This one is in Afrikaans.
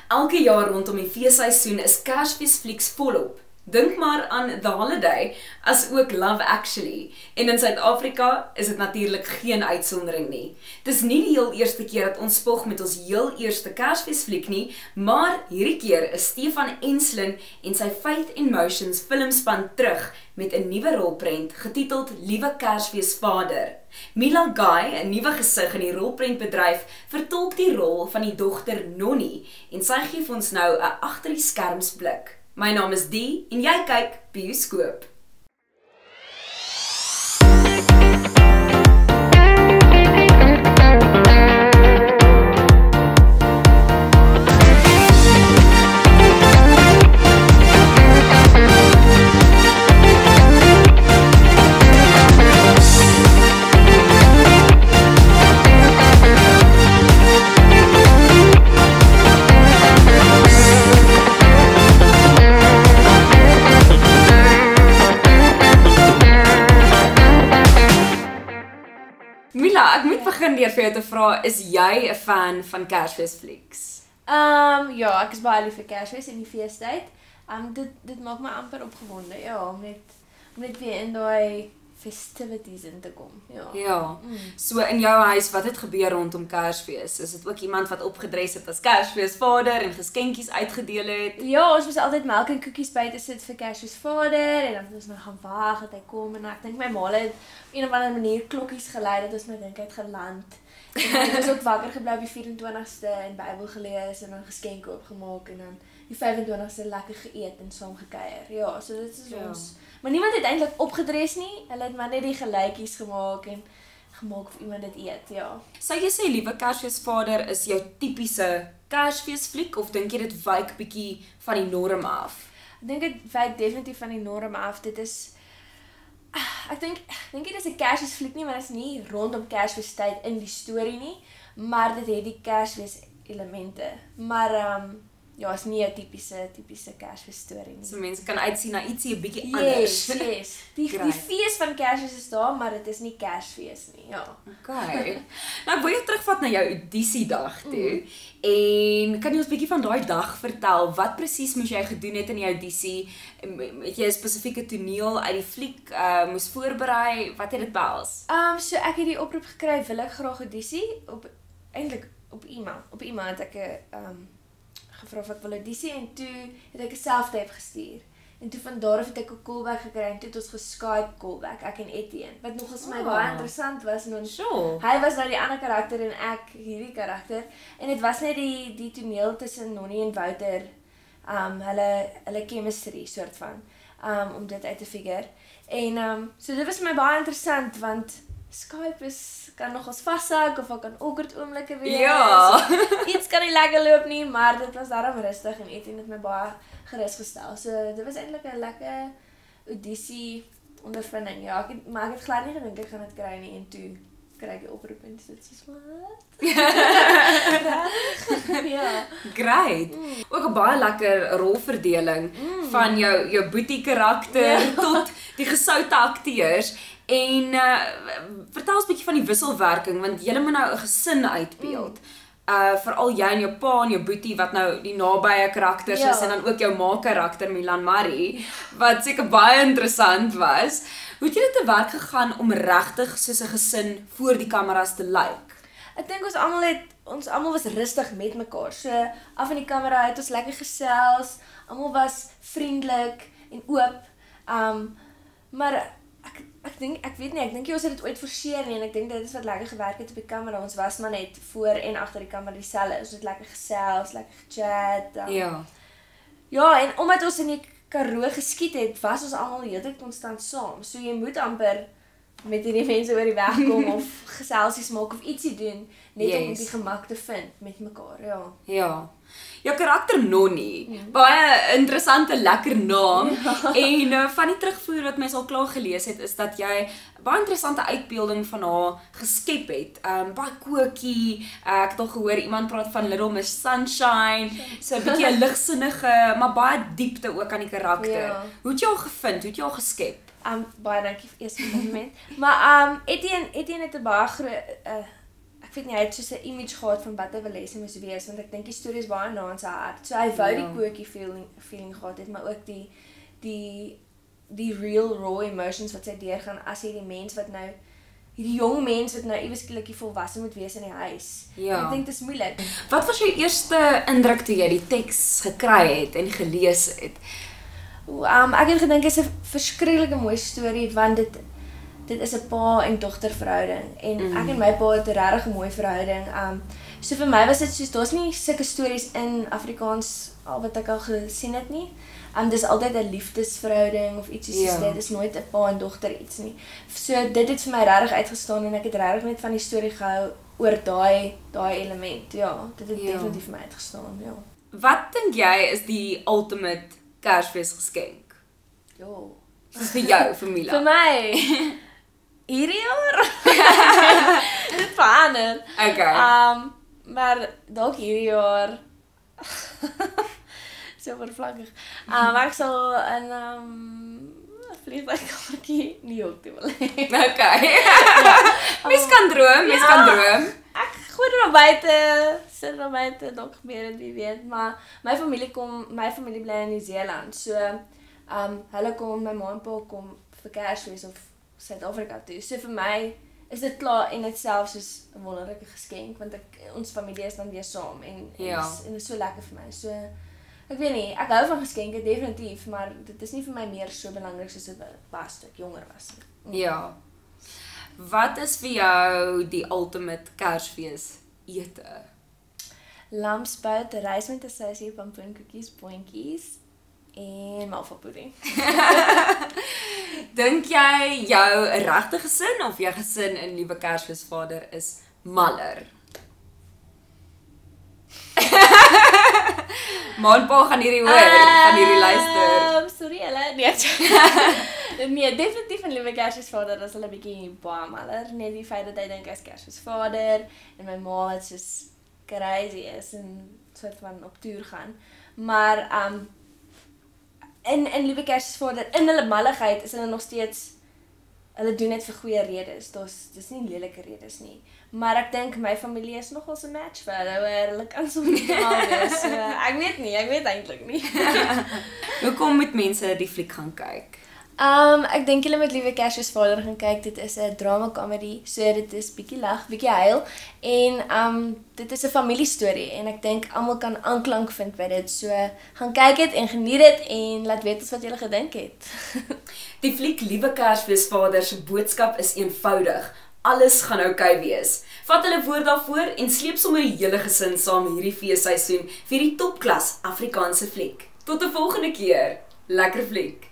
Elke jaar rondom die feesseisoen is Kersfeesflieks volop. Dink maar aan The Holiday, as ook Love Actually. En in Suid-Afrika is dit natuurlik geen uitsondering nie. Dis nie die heel eerste keer dat ons spog met ons heel eerste Kersfeesfliek nie, maar hierdie keer is Stefan Enslin en sy Faith in Motions filmspan terug met 'n nuwe rolprent getiteld Liewe Kersfeesvader. Mila Guy, 'n nuwe gesig in die rolprentbedryf, vertolk die rol van die dogter Nonnie en sy gee vir ons nou 'n agter die skerms blik. My naam is Dee en jy kyk Bioskoop. Mila, ek moet begin deur vir jou te vra, is jy 'n fan van Kersfeesflieks? Ja, ek is baie lief vir Kersfees en die feestyd. Dit maak my amper opgewonde, ja, om net weer in daai festivities in te kom. Ja. Ja. So in jou huis, wat het gebeur rondom Kersfees? Is dit ook iemand wat opgedres het as Kersfeesvader en geskenkies uitgedeel het? Ja, ons moes altyd melk en koekies buite sit vir Kersfeesvader en dan het ons nou gaan wag dat hy kom en ek dink my ma het op een of ander manier klokkies gelei dat ons nou dink hy het geland. En ons ook wakker gebly op die 24ste en Bybel gelees en dan geskenke opgemaak en dan die 25ste lekker geëet en saam gekuier. Ja, so dit is ons. Maar niemand het eintlik opgedres nie. Hulle het maar net die gelykies gemaak of iemand dit eet, ja. Sou jy sê Liewe Kersfeesvader is jou tipiese Kersfeesfliek of dink jy dit wyk bietjie van die norm af? Ek dink dit wyk definitief van die norm af. Dit is ek dink dit is 'n Kersfeesfliek nie, want dit is nie rondom Kersfeestyd in die storie nie, maar dit het die Kersfees elemente. Maar ja, is nie 'n tipiese Kersfees storie nie. So mense kan uitsien na ietsie 'n bietjie anders. Yes. Die fees van Kersfees is daar, maar dit is nie Kersfees nie. Ja. Okay. Nou wil jy terugvat na jou audisiedag toe. En kan jy ons bietjie van daai dag vertel? Wat presies moes jy gedoen het in die audisie? Het jy 'n spesifieke toneel uit die fliek moes voorberei? Wat het dit behels? So ek het die oproep gekry, wil ek graag audisie eintlik op e-mail. Op e-mail het ek gevra of ek wil audisie en toe het ek 'n self-tape gestuur. En toe van daar af het ek 'n callback gekry en toe het ons geskype callback, ek en Etienne. Wat nogals vir my baie interessant was, hy was nou die ander karakter en ek hierdie karakter. En dit was net die toneel tussen Nonnie en Wouter, hulle chemistry soort van, om dit uit te figure. En so dit was vir my baie interessant want Skype kan nogals vashak of kan awkward oomblikke wees. Ja. So, iets kan nie lekker loop nie, maar dit was daarom rustig en Etienne het my baie gerus gestel. So dit was eintlik 'n lekker audisie ondervinding. Ja, maar ek het glad nie gedink ek gaan dit kry nie en toe kry ek die oproep en dit is wat. Ja. Great. Ook 'n baie lekker rolverdeling van jou boetie karakter tot die gesoute akteurs. En vertel ons 'n bietjie van die wisselwerking, want julle moet nou 'n gesin uitbeeld. Veral jy en jou pa en jou boetie wat nou die nabye karakters is en dan ook jou ma karakter Milan Marie wat seker baie interessant was. Hoe het julle te werk gegaan om regtig soos 'n gesin voor die kameras te lyk? Ek dink ons almal was rustig met mekaar. So af van die kamera het ons lekker gesels. Almal was vriendelik en oop. Maar ek weet nie ons het dit ooit forceer nie en ek dink dit is wat lekker gewerk het op die kamera. Ons was maar net voor en agter die kamera dieselfde. Ons het lekker gesels, lekker gechat. Ja, en omdat ons in die Karoo geskiet het, was ons almal heeltyd konstant saam. So jy moet amper met hierdie mense oor die weg kom of geselsies maak of ietsie doen net om die gemak te vind met mekaar. Ja. Jou karakter Nonnie, baie interessante lekker naam. En van die terugvoer wat mens al klaar gelees het, is dat jy baie interessante uitbeelding van haar geskep het. Baie kokie. Ek het al gehoor iemand praat van Little Miss Sunshine. So 'n bietjie 'n ligsinnige, maar baie diepte ook aan die karakter. Hoe het jy haar gevind? Hoe het jy haar geskep? Baie dankie vir eers vir die moment. Maar Etienne het 'n baie groot ek ek weet nie, hy het soos 'n image gehad van wat hy wil hê sy moes wees, want ek dink die storie is baie na in sy hart. So hy wou die quirky feeling gehad het, maar ook die real raw emotions wat sy deurgaan as hierdie mens wat nou hierdie jong mens wat nou iewes skielik volwasse moet wees in die huis. Ja. Ek dink dit is moeilik. Wat was jou eerste indruk toe jy die teks gekry het en gelees het? Ek het gedink dit is 'n verskriklike mooi storie want dit is 'n pa en dogter verhouding en ek en my pa het 'n regtig mooi verhouding. So vir my was dit soos daar's nie sulke stories in Afrikaans al wat ek al gesien het nie. Dis altyd 'n liefdesverhouding of iets soos dit. Dit is nooit 'n pa en dogter iets nie. So dit het vir my regtig uitgestaan en ek het regtig net van die storie gehou oor daai element. Ja, dit het definitief vir my uitgestaan, ja. Wat dink jy is die ultimate Kersfeesgeskenk? Ja. Dis vir jou, familie. Vir my. Hierdie jaar. Dit verander. Okay. Maar dalk hierdie jaar. So vervlakkig. Ek sal in vliegtuigkaartjie New York toe wil hê. Okay. Mens kan droom, mens kan droom. Ek gooi er na buite, sit na buite, dalk gebeur dit, wie weet, maar my familie bly in Nieu-Seeland. So hulle kom, my ma en pa kom vir Kersfees of Suid-Afrika toe. So vir my is dit klaar en dit self soos 'n wonderlike geskenk want ons familie is dan weer saam en dit is so lekker vir my. So ek weet nie, ek hou van geskenke definitief, maar dit is nie vir my meer so belangrik soos dit was toe ek jonger was nie. Ja. Wat is vir jou die ultimate Kersfees ete? Lamsbout, rys met 'n sousie, pompoenkoekies, boontjies en malvapudding. Dink jy jou regte gesin of jou gesin in Liewe Kersfeesvader is maller? Ma en pa gaan hierdie hoor, gaan hierdie luister. Sorry hulle, nee. Nee, definitief in Liewe Kersfeesvader is hulle bietjie baie maller. Net die feit dat hy dink hy's Kersfeesvader en my ma het soos crazy is en soort van op toer gaan. Maar in Liewe Kersfeesvader, in hulle malligheid is hulle nog steeds, hulle doen dit vir goeie redes. Dis nie lelike redes nie. Maar ek dink my familie is nogal 'n match vir hulle kan soms nie mal wees. So, ek weet eintlik nie. Hoekom moet mense die fliek gaan kyk? Ek dink julle moet Liewe Kersfeesvader gaan kyk. Dit is 'n drama comedy, so dit is bietjie lag, bietjie huil en dit is 'n familiestorie en ek dink almal kan aanklank vind by dit. So gaan kyk dit en geniet dit en laat weet ons wat julle gedink het. Die fliek Liewe Kersfeesvader se boodskap is eenvoudig. Alles gaan oukei wees. Vat hulle woord daarvoor en sleep sommer die hele gesin saam hierdie feesseisoen vir die topklas Afrikaanse fliek. Tot 'n volgende keer. Lekker fliek.